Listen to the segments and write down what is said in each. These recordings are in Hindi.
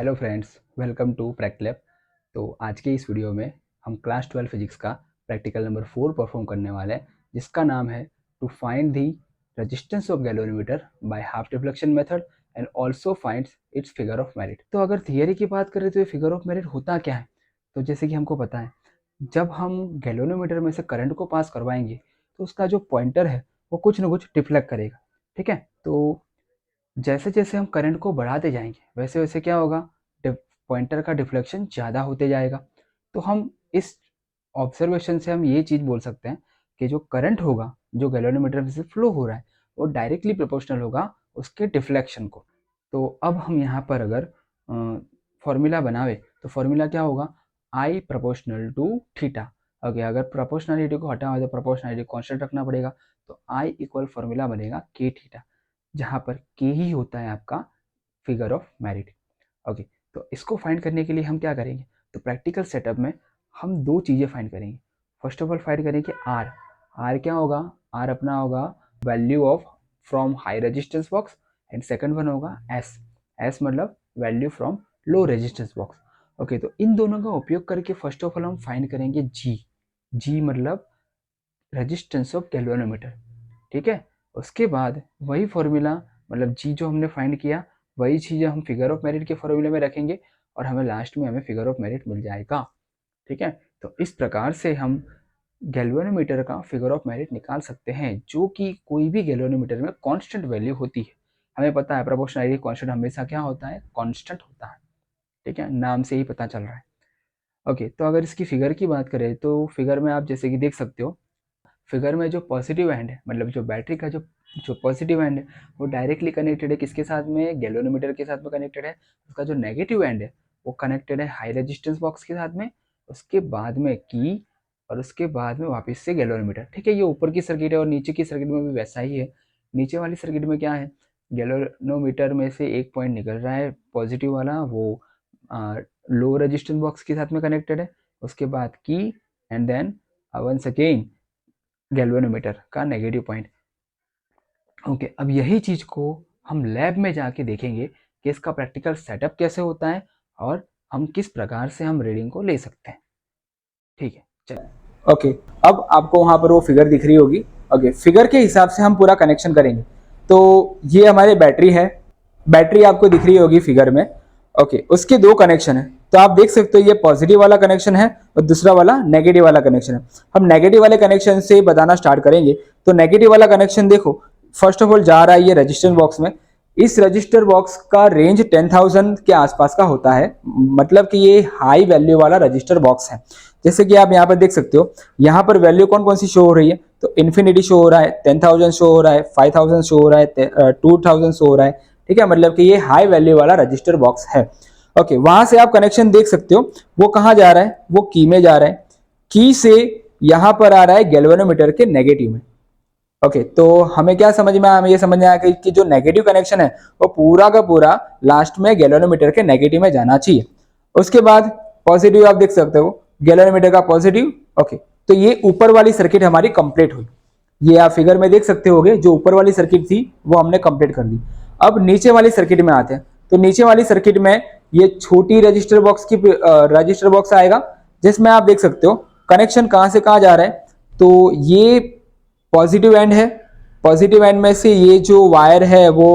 Hello friends, welcome to Practilab. तो आज के इस वीडियो में हम क्लास 12 फिजिक्स का प्रैक्टिकल नंबर 4 परफॉर्म करने वाले हैं, जिसका नाम है to find the resistance of galvanometer by half deflection method and also finds its figure of merit. तो अगर थियरी की बात करें तो ये फिगर ऑफ मेरिट होता क्या है? तो जैसे कि हमको पता है, जब हम गैल्वेनोमीटर में से करंट को पास करवाएंगे तो उसका जो पॉइंटर है वो कुछ ना कुछ डिफ्लेक्ट करेगा। ठीक है, तो जैसे जैसे हम करंट को बढ़ाते जाएंगे वैसे वैसे क्या होगा, पॉइंटर का डिफ्लेक्शन ज़्यादा होते जाएगा। तो हम इस ऑब्जर्वेशन से हम ये चीज़ बोल सकते हैं कि जो करंट होगा, जो गैल्वेनोमीटर में से फ्लो हो रहा है, वो डायरेक्टली प्रोपोर्शनल होगा उसके डिफ्लेक्शन को। तो अब हम यहाँ पर अगर फॉर्मूला बनावे तो फॉर्मूला क्या होगा, I proportional to theta. Okay, अगर प्रोपोर्शनलिटी को हटाओ तो प्रोपोर्शनलिटी कांस्टेंट रखना पड़ेगा, तो आई इक्वल फॉर्मूला बनेगा के थीटा, जहाँ पर के ही होता है आपका फिगर ऑफ मेरिट। ओके, तो इसको फाइंड करने के लिए हम क्या करेंगे, तो प्रैक्टिकल सेटअप में हम दो चीज़ें फाइंड करेंगे। फर्स्ट ऑफ ऑल फाइंड करेंगे आर। आर क्या होगा, आर अपना होगा value of from high resistance box, and second one होगा एस। एस मतलब value from low resistance box. Okay, तो इन दोनों का उपयोग करके फर्स्ट ऑफ ऑल हम फाइंड करेंगे जी। जी मतलब रेजिस्टेंस ऑफ गैल्वेनोमीटर। ठीक है, उसके बाद वही फॉर्मूला, मतलब जी जो हमने फाइंड किया वही चीज़ हम फिगर ऑफ मेरिट के फॉर्मूले में रखेंगे और हमें लास्ट में हमें फिगर ऑफ मेरिट मिल जाएगा। ठीक है, तो इस प्रकार से हम गैल्वेनोमीटर का फिगर ऑफ मेरिट निकाल सकते हैं, जो कि कोई भी गैल्वेनोमीटर में कांस्टेंट वैल्यू होती है। हमें पता है प्रोपोर्शनलिटी कांस्टेंट हमेशा क्या होता है, कांस्टेंट होता है। ठीक है, नाम से ही पता चल रहा है। ओके, तो अगर इसकी फिगर की बात करें तो फिगर में आप जैसे कि देख सकते हो, फिगर में जो पॉजिटिव एंड है, मतलब जो बैटरी का जो जो पॉजिटिव एंड है वो डायरेक्टली कनेक्टेड है किसके साथ में, गैल्वेनोमीटर के साथ में कनेक्टेड है। उसका जो नेगेटिव एंड है वो कनेक्टेड है हाई रेजिस्टेंस बॉक्स के साथ में, उसके बाद में की, और उसके बाद में वापस से गैल्वेनोमीटर। ठीक है, ये ऊपर की सर्किट है और नीचे की सर्किट में भी वैसा ही है। नीचे वाली सर्किट में क्या है, गैल्वेनोमीटर में से एक पॉइंट निकल रहा है पॉजिटिव वाला, वो लो रेजिस्टेंस बॉक्स के साथ में कनेक्टेड है। उसके बाद की, and then once again galvanometer का नेगेटिव पॉइंट। ओके, अब यही चीज़ को हम लैब में जाके देखेंगे कि इसका प्रैक्टिकल सेटअप कैसे होता है और हम किस प्रकार से हम रीडिंग को ले सकते हैं। ठीक है, चलिए। ओके, अब आपको वहां पर वो फिगर दिख रही होगी। ओके, फिगर के हिसाब से हम पूरा कनेक्शन करेंगे। तो ये हमारे बैटरी है, बैटरी आपको दिख रही होगी फिगर में। ओके, उसके दो कनेक्शन है, तो आप देख सकते हो ये पॉजिटिव वाला कनेक्शन है और दूसरा वाला नेगेटिव वाला कनेक्शन है। हम नेगेटिव वाले कनेक्शन से बताना स्टार्ट करेंगे। तो नेगेटिव वाला कनेक्शन देखो, फर्स्ट ऑफ ऑल जा रहा है ये रजिस्टर बॉक्स में। इस रजिस्टर बॉक्स का रेंज 10,000 के आसपास का होता है, मतलब कि ये हाई वैल्यू वाला रजिस्टर बॉक्स है। जैसे कि आप यहाँ पर देख सकते हो, यहाँ पर वैल्यू कौन कौन सी शो हो रही है, तो इन्फिनिटी शो हो रहा है, 10,000 शो हो रहा है, 5,000 शो हो रहा है, 2,000 शो हो रहा है। ठीक है, मतलब कि ये हाई वैल्यू वाला रजिस्टर बॉक्स है। ओके, वहां से आप कनेक्शन देख सकते हो, वो कहाँ जा रहा है, वो की में जा रहा है। की से यहाँ पर आ रहा है गैल्वेनोमीटर के नेगेटिव में। ओके, तो हमें क्या समझ में आया, हमें ये समझ में आया कि जो नेगेटिव कनेक्शन है वो पूरा का पूरा लास्ट में गैल्वेनोमीटर के नेगेटिव में जाना चाहिए। उसके बाद पॉजिटिव आप देख सकते हो, गैल्वेनोमीटर का पॉजिटिव। ओके, तो ये ऊपर वाली सर्किट हमारी कंप्लीट हुई। ये आप फिगर में देख सकते होगे, जो ऊपर वाली सर्किट थी वो हमने कंप्लीट कर दी। अब नीचे वाली सर्किट में आते हैं। तो नीचे वाली सर्किट में ये छोटी रजिस्टर बॉक्स की रजिस्टर बॉक्स आएगा, जिसमें आप देख सकते हो कनेक्शन कहां से कहां जा रहा है। तो ये पॉजिटिव एंड है, पॉजिटिव एंड में से ये जो वायर है वो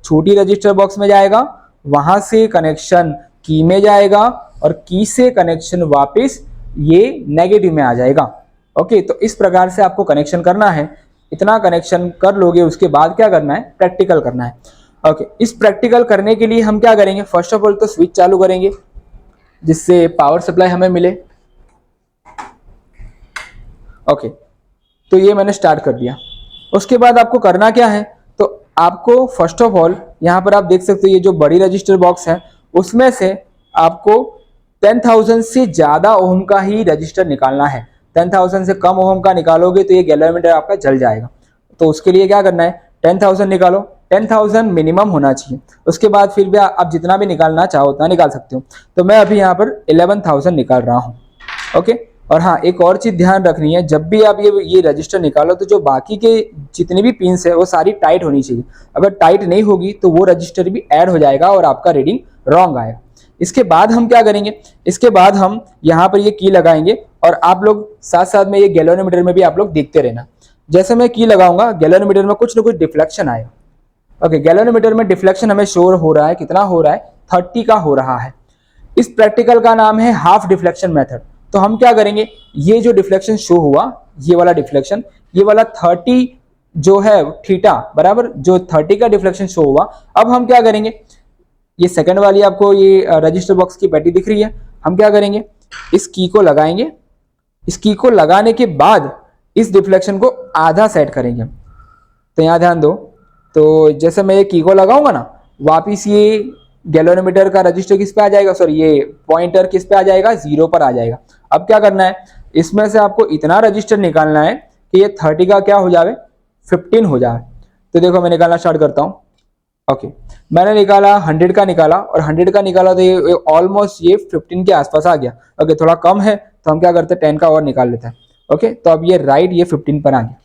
छोटी रजिस्टर बॉक्स में जाएगा, वहां से कनेक्शन की में जाएगा और की से कनेक्शन वापस ये नेगेटिव में आ जाएगा। ओके, तो इस प्रकार से आपको कनेक्शन करना है। इतना कनेक्शन कर लोगे, उसके बाद क्या करना है, प्रैक्टिकल करना है। ओके, इस प्रैक्टिकल करने के लिए हम क्या करेंगे, फर्स्ट ऑफ ऑल तो स्विच चालू करेंगे जिससे पावर सप्लाई हमें मिले। ओके, तो ये मैंने स्टार्ट कर दिया। उसके बाद आपको करना क्या है, तो आपको फर्स्ट ऑफ ऑल यहाँ पर आप देख सकते हो ये जो बड़ी रजिस्टर बॉक्स है उसमें से आपको 10,000 से ज्यादा ओम का ही रजिस्टर निकालना है। 10,000 से कम ओम का निकालोगे तो ये गैल्वेनोमीटर आपका जल जाएगा। तो उसके लिए क्या करना है, 10,000 निकालो, 10,000 मिनिमम होना चाहिए। उसके बाद फिर भी आप जितना भी निकालना चाहो उतना निकाल सकते हो। तो मैं अभी यहाँ पर 11,000 निकाल रहा हूँ। ओके, और हाँ, एक और चीज ध्यान रखनी है, जब भी आप ये रजिस्टर निकालो तो जो बाकी के जितनी भी पिन्स है वो सारी टाइट होनी चाहिए। अगर टाइट नहीं होगी तो वो रजिस्टर भी ऐड हो जाएगा और आपका रीडिंग रॉन्ग आएगा। इसके बाद हम क्या करेंगे, इसके बाद हम यहाँ पर ये की लगाएंगे और आप लोग साथ साथ में ये गैल्वेनोमीटर में भी आप लोग देखते रहना। जैसे मैं की लगाऊंगा गैल्वेनोमीटर में कुछ ना कुछ डिफ्लेक्शन आएगा। ओके, गैल्वेनोमीटर में डिफ्लेक्शन हमें शो हो रहा है, कितना हो रहा है, 30 का हो रहा है। इस प्रैक्टिकल का नाम है हाफ डिफ्लेक्शन मेथड। तो हम क्या करेंगे, ये जो डिफ्लेक्शन शो हुआ, ये वाला डिफ्लेक्शन, ये वाला 30 जो है थीटा बराबर, जो 30 का डिफ्लेक्शन शो हुआ, अब हम क्या करेंगे, ये सेकंड वाली आपको ये रजिस्टर बॉक्स की बैटरी दिख रही है, हम क्या करेंगे, इस की को लगाएंगे। इस की को लगाने के बाद इस डिफ्लेक्शन को आधा सेट करेंगे। तो यहाँ ध्यान दो, तो जैसे मैं ये की को लगाऊंगा ना, वापिस ये गैल्वेनोमीटर का रजिस्टर किस पे आ जाएगा, सॉरी ये पॉइंटर किस पे आ जाएगा, 0 पर आ जाएगा। अब क्या करना है, इसमें से आपको इतना रजिस्टर निकालना है कि ये 30 का क्या हो जाए, 15 हो जाए। तो देखो मैं निकालना स्टार्ट करता हूँ। ओके, मैंने निकाला 100 का निकाला, और 100 का निकाला तो ये ऑलमोस्ट ये 15 के आसपास आ गया। ओके, थोड़ा कम है तो हम क्या करते हैं, 10 का और निकाल लेते हैं। ओके, तो अब ये राइट ये 15 पर आ गया।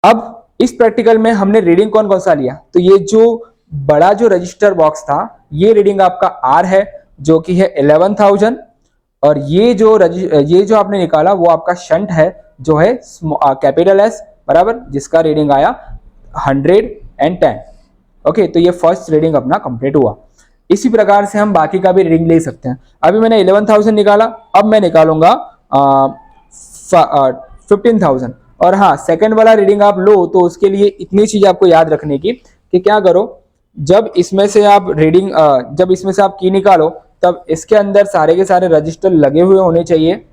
अब इस प्रैक्टिकल में हमने रीडिंग कौन कौन सा लिया, तो ये जो बड़ा जो रजिस्टर बॉक्स था, ये रीडिंग आपका आर है जो कि है 11,000, और ये जो आपने निकाला वो आपका शंट है जो है कैपिटल एस बराबर, जिसका रीडिंग आया 110। ओके, तो ये फर्स्ट रीडिंग अपना कंप्लीट हुआ। इसी प्रकार से हम बाकी का भी रीडिंग ले सकते हैं। अभी मैंने 11,000 निकाला, अब मैं निकालूंगा 15,000। और हाँ, सेकंड वाला रीडिंग आप लो तो उसके लिए इतनी चीज आपको याद रखने की कि क्या करो, जब इसमें से आप की निकालो तब इसके अंदर सारे के सारे रजिस्टर लगे हुए होने चाहिए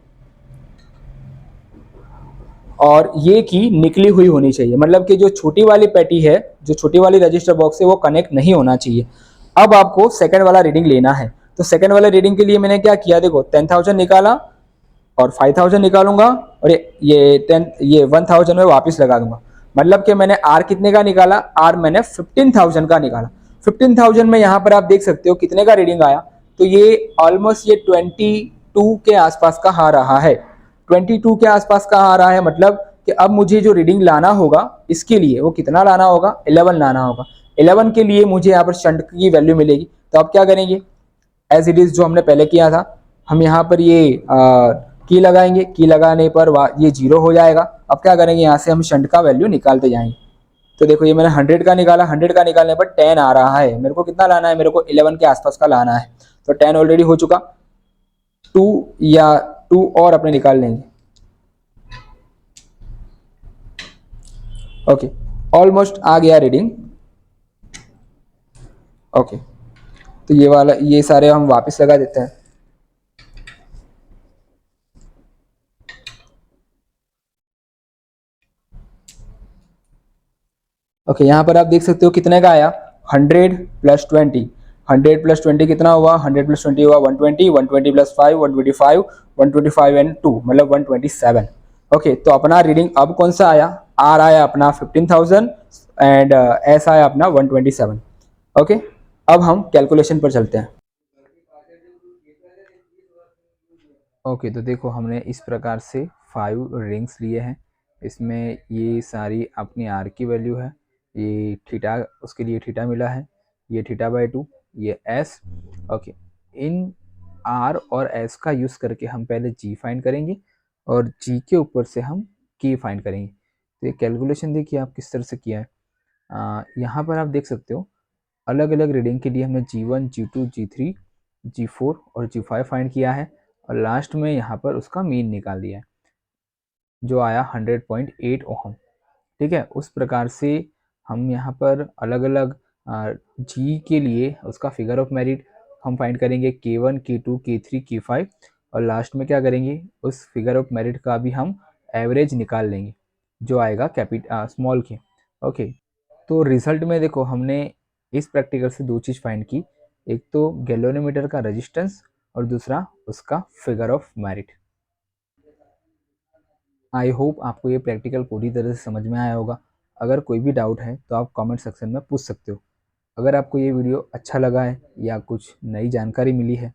और ये की निकली हुई होनी चाहिए। मतलब कि जो छोटी वाली पैटी है, जो छोटी वाली रजिस्टर बॉक्स है, वो कनेक्ट नहीं होना चाहिए। अब आपको सेकंड वाला रीडिंग लेना है। तो सेकंड वाला रीडिंग के लिए मैंने क्या किया, देखो 10,000 निकाला और 5,000 निकालूंगा, और ये 1,000 में वापस लगा दूंगा। मतलब कि मैंने आर कितने का निकाला, आर मैंने 15,000 का निकाला। 15,000 में यहाँ पर आप देख सकते हो कितने का रीडिंग आया, तो ये ऑलमोस्ट ये 22 के आसपास का आ रहा है। 22 के आसपास का आ रहा है, मतलब कि अब मुझे जो रीडिंग लाना होगा इसके लिए वो कितना लाना होगा, 11 लाना होगा। 11 के लिए मुझे यहाँ पर शंट की वैल्यू मिलेगी। तो अब क्या करेंगे, एज इट इज जो हमने पहले किया था, हम यहाँ पर ये की लगाएंगे। की लगाने पर ये 0 हो जाएगा। अब क्या करेंगे, यहाँ से हम शंट का वैल्यू निकालते जाएंगे। तो देखो ये मैंने 100 का निकाला, 100 का निकालने पर 10 आ रहा है। मेरे को कितना लाना है, मेरे को 11 के आसपास का लाना है। तो 10 ऑलरेडी हो चुका, 2 और अपने निकाल लेंगे। ओके, ऑलमोस्ट आ गया रीडिंग। ओके, तो ये सारे हम वापस लगा देते हैं। ओके, यहाँ पर आप देख सकते हो कितने का आया, 100 प्लस 20। 100 प्लस 20 कितना हुआ, 100 प्लस 20 हुआ 120, 120 प्लस 5 125, 125 एंड 2 मतलब 127। ओके, तो अपना रीडिंग अब कौन सा आया, आर आया अपना 15,000 एंड एस आया अपना 127। ओके, अब हम कैलकुलेशन पर चलते हैं। ओके, तो देखो हमने इस प्रकार से 5 रिंग्स लिए हैं। इसमें ये सारी अपनी आर की वैल्यू है। ये थीटा, उसके लिए थीटा मिला है, ये थीटा/2, ये एस। ओके, इन आर और एस का यूज़ करके हम पहले जी फाइंड करेंगे और जी के ऊपर से हम की फाइंड करेंगे। तो ये कैलकुलेशन देखिए आप किस तरह से किया है। यहाँ पर आप देख सकते हो अलग अलग रीडिंग के लिए हमने G1, G2, G3, G4 और G5 फाइंड किया है, और लास्ट में यहाँ पर उसका मीन निकाल दिया है जो आया 100.8 ओहम। ठीक है, उस प्रकार से हम यहाँ पर अलग अलग जी के लिए उसका फिगर ऑफ मेरिट हम फाइंड करेंगे, K1, K2, K3, K5, और लास्ट में क्या करेंगे, उस फिगर ऑफ मेरिट का भी हम एवरेज निकाल लेंगे जो आएगा स्मॉल के। ओके, तो रिजल्ट में देखो हमने इस प्रैक्टिकल से 2 चीज़ फाइंड की, एक तो गैल्वेनोमीटर का रेजिस्टेंस और दूसरा उसका figure of merit. I hope आपको ये प्रैक्टिकल पूरी तरह से समझ में आया होगा। अगर कोई भी डाउट है तो आप कमेंट सेक्शन में पूछ सकते हो। अगर आपको ये वीडियो अच्छा लगा है या कुछ नई जानकारी मिली है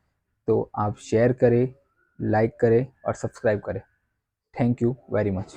तो आप शेयर करें, लाइक करें और सब्सक्राइब करें। Thank you very much.